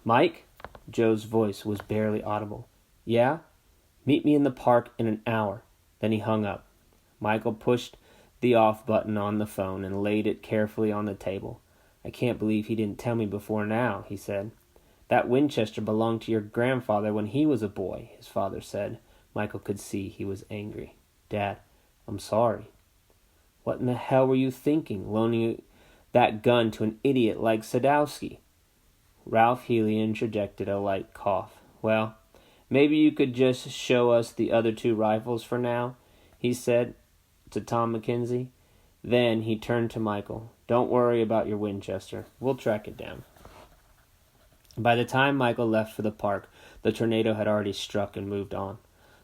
"Mike?" Joe's voice was barely audible. "Yeah? Meet me in the park in an hour." Then he hung up. Michael pushed the off button on the phone and laid it carefully on the table. "I can't believe he didn't tell me before now," he said. "That Winchester belonged to your grandfather when he was a boy," his father said. Michael could see he was angry. "Dad, I'm sorry." "What in the hell were you thinking, loaning that gun to an idiot like Sadowski?" Ralph Healy interjected a light cough. "Well, maybe you could just show us the other 2 rifles for now," he said to Tom McKenzie. Then he turned to Michael. "Don't worry about your Winchester. We'll track it down." By the time Michael left for the park, the tornado had already struck and moved on.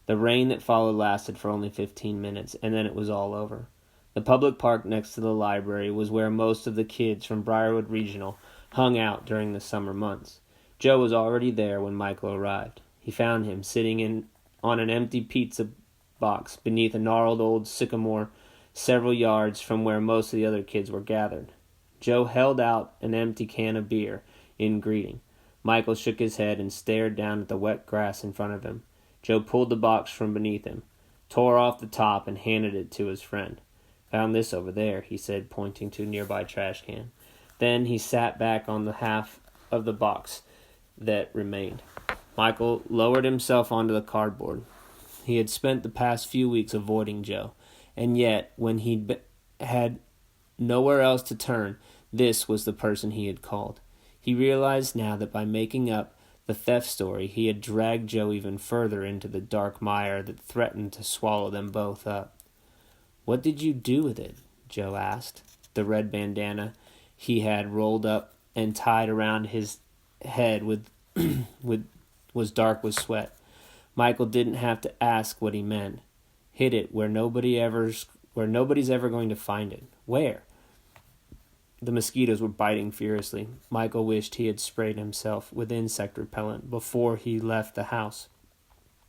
The rain that followed lasted for only 15 minutes, and then it was all over. The public park next to the library was where most of the kids from Briarwood Regional hung out during the summer months. Joe was already there when Michael arrived. He found him sitting on an empty pizza box beneath a gnarled old sycamore several yards from where most of the other kids were gathered. Joe held out an empty can of beer in greeting. Michael shook his head and stared down at the wet grass in front of him. Joe pulled the box from beneath him, tore off the top, and handed it to his friend. "Found this over there," he said, pointing to a nearby trash can. Then he sat back on the half of the box that remained. Michael lowered himself onto the cardboard. He had spent the past few weeks avoiding Joe, and yet, when he had nowhere else to turn, this was the person he had called. He realized now that by making up the theft story, he had dragged Joe even further into the dark mire that threatened to swallow them both up. "What did you do with it?" Joe asked. The red bandana he had rolled up and tied around his head was dark with sweat. Michael didn't have to ask what he meant. "Hid it where nobody's ever going to find it." "Where?" The mosquitoes were biting furiously. Michael wished he had sprayed himself with insect repellent before he left the house.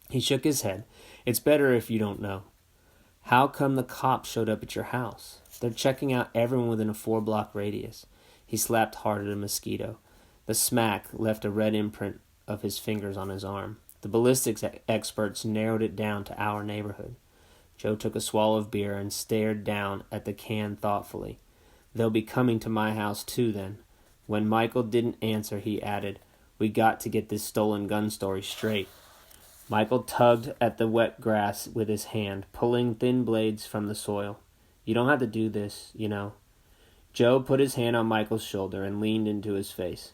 He shook his head. "It's better if you don't know." "How come the cops showed up at your house?" "They're checking out everyone within a 4-block radius." He slapped hard at a mosquito. The smack left a red imprint of his fingers on his arm. The ballistics experts narrowed it down to our neighborhood. Joe took a swallow of beer and stared down at the can thoughtfully. "They'll be coming to my house too, then." When Michael didn't answer, he added, "We got to get this stolen gun story straight." Michael tugged at the wet grass with his hand, pulling thin blades from the soil. "You don't have to do this, you know." Joe put his hand on Michael's shoulder and leaned into his face.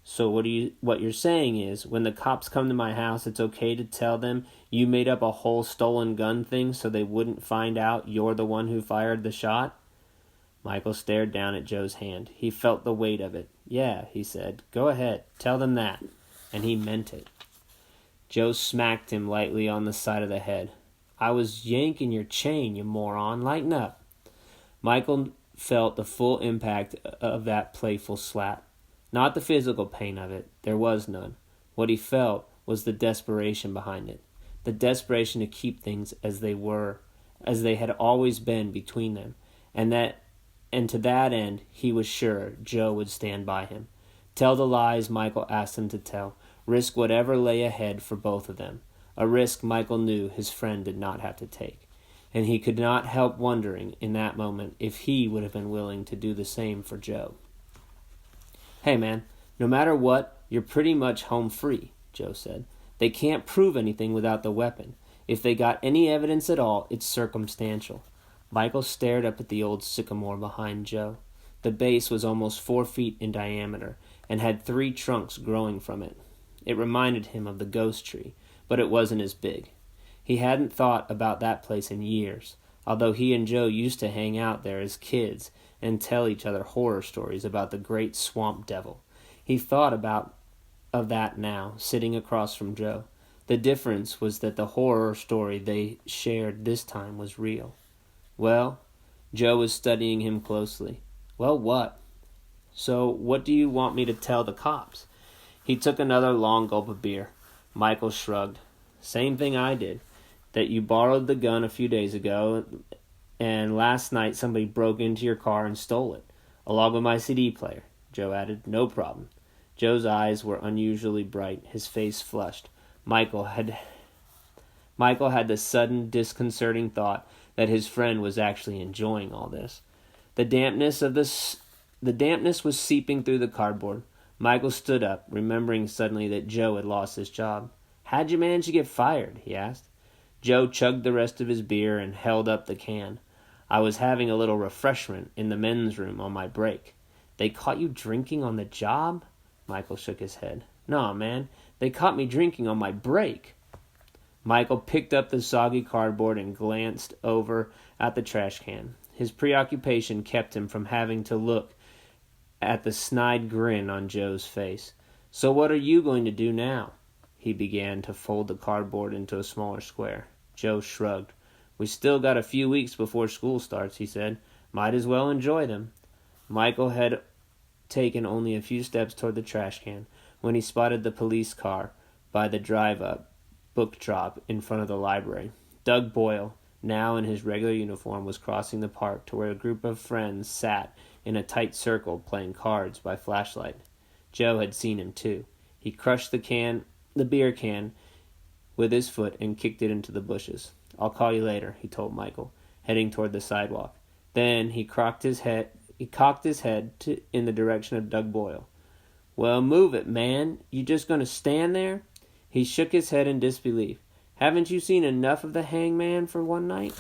"So what you're saying is, when the cops come to my house, it's okay to tell them you made up a whole stolen gun thing so they wouldn't find out you're the one who fired the shot?" Michael stared down at Joe's hand. He felt the weight of it. "Yeah," he said. "Go ahead. Tell them that." And he meant it. Joe smacked him lightly on the side of the head. "I was yanking your chain, you moron. Lighten up." Michael felt the full impact of that playful slap. Not the physical pain of it. There was none. What he felt was the desperation behind it. The desperation to keep things as they had always been between them. And to that end, he was sure Joe would stand by him. Tell the lies Michael asked him to tell. Risk whatever lay ahead for both of them. A risk Michael knew his friend did not have to take. And he could not help wondering in that moment if he would have been willing to do the same for Joe. "Hey man, no matter what, you're pretty much home free," Joe said. "They can't prove anything without the weapon. If they got any evidence at all, it's circumstantial." Michael stared up at the old sycamore behind Joe. The base was almost 4 feet in diameter and had 3 trunks growing from it. It reminded him of the ghost tree, but it wasn't as big. He hadn't thought about that place in years, although he and Joe used to hang out there as kids and tell each other horror stories about the great swamp devil. He thought of that now, sitting across from Joe. The difference was that the horror story they shared this time was real. "Well?" Joe was studying him closely. "Well, what?" "So, what do you want me to tell the cops?" He took another long gulp of beer. Michael shrugged. "Same thing I did. That you borrowed the gun a few days ago, and last night somebody broke into your car and stole it, along with my CD player," Joe added. "No problem." Joe's eyes were unusually bright, his face flushed. Michael had the sudden, disconcerting thought that his friend was actually enjoying all this. The dampness was seeping through the cardboard. Michael stood up, remembering suddenly that Joe had lost his job. "How'd you manage to get fired?" he asked. Joe chugged the rest of his beer and held up the can. "I was having a little refreshment in the men's room on my break." "They caught you drinking on the job?" Michael shook his head. "No, man. They caught me drinking on my break." Michael picked up the soggy cardboard and glanced over at the trash can. His preoccupation kept him from having to look at the snide grin on Joe's face. "So what are you going to do now?" He began to fold the cardboard into a smaller square. Joe shrugged. "We still got a few weeks before school starts," he said. "Might as well enjoy them." Michael had taken only a few steps toward the trash can when he spotted the police car by the drive-up book drop in front of the library. Doug Boyle, now in his regular uniform, was crossing the park to where a group of friends sat in a tight circle playing cards by flashlight. Joe had seen him too. He crushed the beer can with his foot and kicked it into the bushes. "I'll call you later," he told Michael, heading toward the sidewalk. Then he cocked his head in the direction of Doug Boyle. "Well, move it, man. You just going to stand there?" He shook his head in disbelief. "Haven't you seen enough of the hangman for one night?"